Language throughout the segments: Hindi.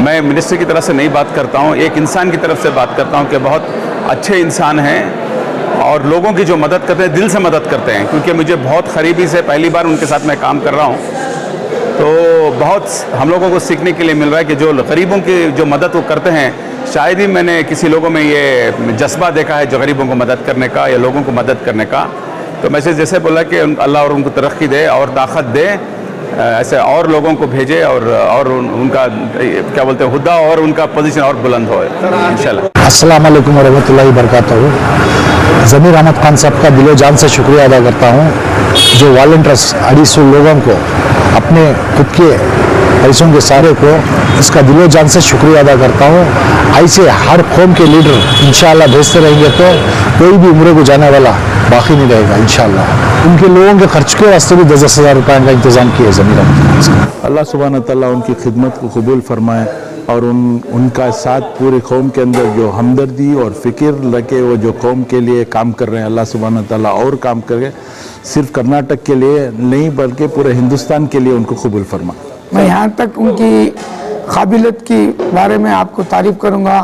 मैं मिनिस्टर की तरफ से नहीं बात करता हूँ, एक इंसान की तरफ से बात करता हूँ कि बहुत अच्छे इंसान हैं और लोगों की जो मदद करते हैं दिल से मदद करते हैं, क्योंकि मुझे बहुत करीबी से पहली बार उनके साथ मैं काम कर रहा हूँ, तो बहुत हम लोगों को सीखने के लिए मिल रहा है कि जो गरीबों की जो मदद वो करते हैं, शायद ही मैंने किसी लोगों में ये जज्बा देखा है जो गरीबों को मदद करने का या लोगों को मदद करने का। तो मैसेज जैसे बोला कि अल्लाह और उनको तरक्की दे और ताकत दे, ऐसे और लोगों को भेजे और उनका क्या बोलते हैं हुद्दा और उनका पोजीशन और बुलंद हो इंशाल्लाह। अस्सलाम वालेकुम रहमतुल्लाहि बरकातहू। ज़मीर अहमद खान साहब का दिलो जान से शुक्रिया अदा करता हूँ, जो वॉलंटियर्स 250 लोगों को अपने खुद के पैसों के सारे को इसका दिलो जान से शुक्रिया अदा करता हूँ। ऐसे हर कौम के लीडर इंशाअल्लाह भेजते रहेंगे तो कोई भी उम्र को जाने वाला बाकी नहीं रहेगा इंशाअल्लाह। उनके लोगों के खर्च के वास्ते भी 10,000 रुपये का इंतज़ाम किया ज़मीर अहमद खान। अल्लाह सुब्हान तआला उनकी खिदमत को कबूल फरमाए और उनका साथ पूरी कौम के अंदर जो हमदर्दी और फ़िक्र रखे वो जो कौम के लिए काम कर रहे हैं, अल्लाह सुब्हान तआला और काम करे, सिर्फ कर्नाटक के लिए नहीं बल्कि पूरे हिंदुस्तान के लिए उनको कबूल फरमाए। मैं यहाँ तक उनकी काबिलियत के बारे में आपको तारीफ़ करूँगा।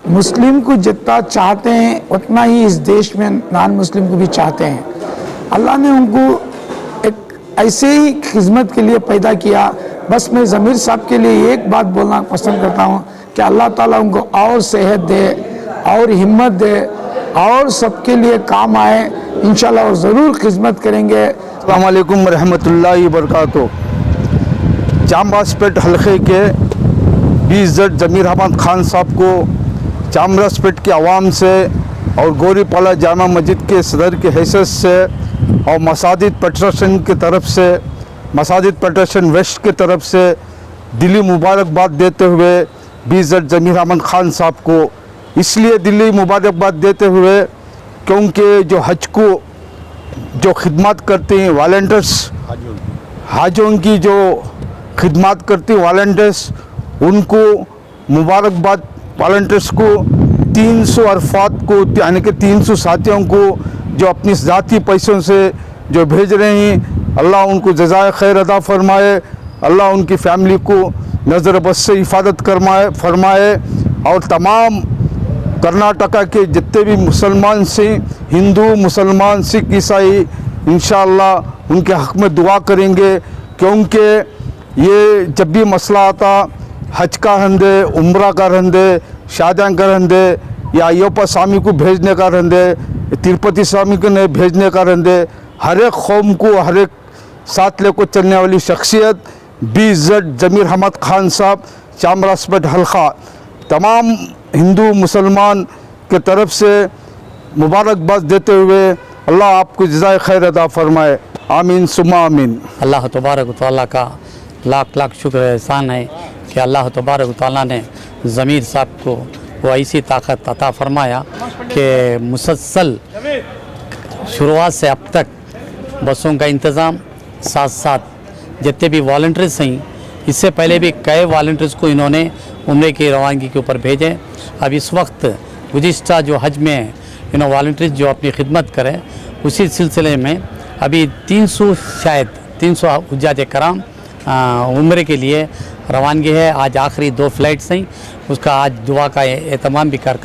मुस्लिम को जितना चाहते हैं उतना ही इस देश में नॉन मुस्लिम को भी चाहते हैं। अल्लाह ने उनको एक ऐसे ही खिदमत के लिए पैदा किया। बस मैं ज़मीर साहब के लिए एक बात बोलना पसंद करता हूँ कि अल्लाह ताला उनको और सेहत दे और हिम्मत दे और सबके लिए काम आए इंशाल्लाह, और ज़रूर खिदमत करेंगे। अस्सलाम वालेकुम रहमतुल्लाहि बरकातहू। चामराजपेट हल्के के 20 जज ज़मीर अहमद खान साहब को चामराजपेट के आवाम से और गौरीपाला जामा मस्जिद के सदर की हैसियत से और मसाजिद फेडरेशन की तरफ से, मसाजिद फेडरेशन वेस्ट की तरफ से दिली मुबारकबाद देते हुए 20 जज ज़मीर अहमद खान साहब को इसलिए दिली मुबारकबाद देते हुए क्योंकि जो हज को जो खिदमत करते हैं वॉलंटियर्स, हाजों की जो खिदमत करती वॉलंटियर्स, उनको मुबारकबाद। वॉलंटियर्स को 300 अरफात को यानी कि 300 साथियों को जो अपनी ज़ाती पैसों से जो भेज रहे हैं, अल्लाह उनको जज़ाए खैर अदा फरमाए, अल्लाह उनकी फैमिली को नज़र बस से हिफाजत फरमाए और तमाम कर्नाटका के जितने भी मुसलमान से हिंदू, मुसलमान, सिख, ईसाई इंशाअल्लाह उनके हक़ में दुआ करेंगे, क्योंकि ये जब भी मसला आता हज का रहंदे, उम्रा का रहंदे, शादियाँ का रहंदे या अय्यप्पा स्वामी को भेजने का रहंदे, तिरुपति स्वामी को ने भेजने का रहंदे, हर एक कौम को हर एक साथ लेकर चलने वाली शख्सियत 20 जज ज़मीर अहमद खान साहब चामराजपेट हल्का तमाम हिंदू मुसलमान के तरफ से मुबारकबाद देते हुए अल्लाह आपको जज़ाए खैर अदा फरमाए। आमीन सुम्मा आमीन। अल्लाह तबारक व तआला का लाख लाख शुक्र एहसान है कि अल्लाह तबारक व तआला ने ज़मीर साहब को वो ऐसी ताकत अता फरमाया कि मुसलसल शुरुआत से अब तक बसों का इंतज़ाम, साथ साथ जितने भी वॉलंटियर्स हैं, इससे पहले भी कई वॉलंटियर्स को इन्होंने उम्रे की रवानगी के ऊपर भेजे। अब इस वक्त गुज़िश्ता जो हज में वॉलंटियर्स जो अपनी खिदमत करें, उसी सिलसिले में अभी 300 हुज्जाज कराम उम्रे के लिए रवानगी है। आज आखिरी 2 फ़्लाइट्स हैं, उसका आज दुआ का एहतमाम भी कर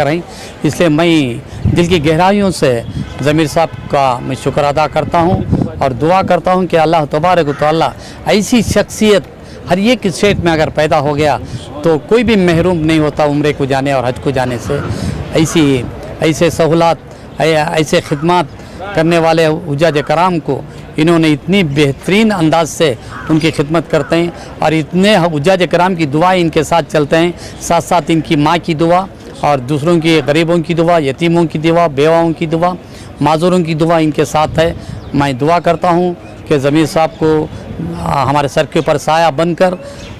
हैं। इसलिए मैं दिल की गहराइयों से ज़मीर साहब का मैं शुक्र अदा करता हूँ और दुआ करता हूँ कि अल्लाह तबारक व तआला ऐसी शख्सियत हर एक स्टेट में अगर पैदा हो गया तो कोई भी महरूम नहीं होता उम्रे को जाने और हज को जाने से। ऐसे सहूलत, ऐसे खिदमत करने वाले हुज्जाज कराम को इन्होंने इतनी बेहतरीन अंदाज से उनकी खिदमत करते हैं और इतने हुज्जाज कराम की दुआएं इनके साथ चलते हैं, साथ साथ इनकी माँ की दुआ और दूसरों की गरीबों की दुआ, यतीमों की दुआ, बेवाओं की दुआ, माजूरों की दुआ इनके साथ है। मैं दुआ करता हूँ कि ज़मीर साहब को हमारे सर के ऊपर साया बनकर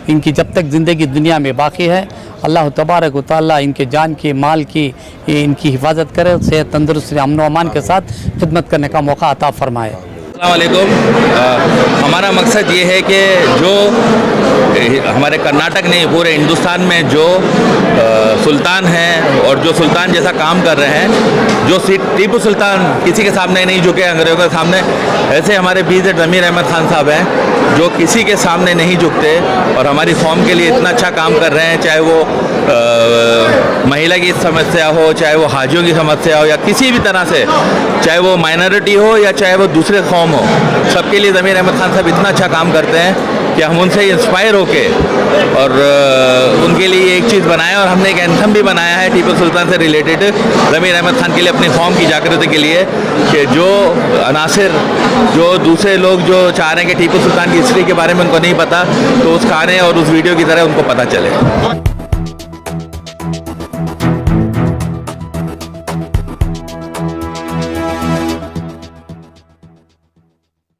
इनकी जब तक ज़िंदगी दुनिया में बाकी है अल्लाह तबारक व तआला इनके जान की, माल की इनकी हिफाजत करे, सेहत, तंदुरुस्ती, अमन व अमान के साथ खिदमत करने का मौका अता फरमाए। अस्सलाम वालेकुम। हमारा मकसद ये है कि जो हमारे कर्नाटक नहीं पूरे हिंदुस्तान में जो सुल्तान हैं और जो सुल्तान जैसा काम कर रहे हैं, जो टीपू सुल्तान किसी के सामने नहीं झुके अंग्रेज़ों के सामने, ऐसे हमारे 20 जज ज़मीर अहमद खान साहब हैं जो किसी के सामने नहीं झुकते और हमारी कौम के लिए इतना अच्छा काम कर रहे हैं, चाहे वो महिला की समस्या हो, चाहे वो हाजियों की समस्या हो, या किसी भी तरह से, चाहे वो माइनॉरिटी हो या चाहे वो दूसरे कौम हो, सबके लिए ज़मीर अहमद खान साहब इतना अच्छा काम करते हैं कि हम उनसे इंस्पायर होके और उनके लिए एक चीज़ बनाए, और हमने एक एंथम भी बनाया है टीपू सुल्तान से रिलेटेड ज़मीर अहमद खान के लिए, अपनी कौम की जागृति के लिए, कि जो अनासिर, जो दूसरे लोग जो चाह रहे हैं कि टीपू सुल्तान की हिस्ट्री के बारे में उनको नहीं पता, तो उस गाने और उस वीडियो की तरह उनको पता चले।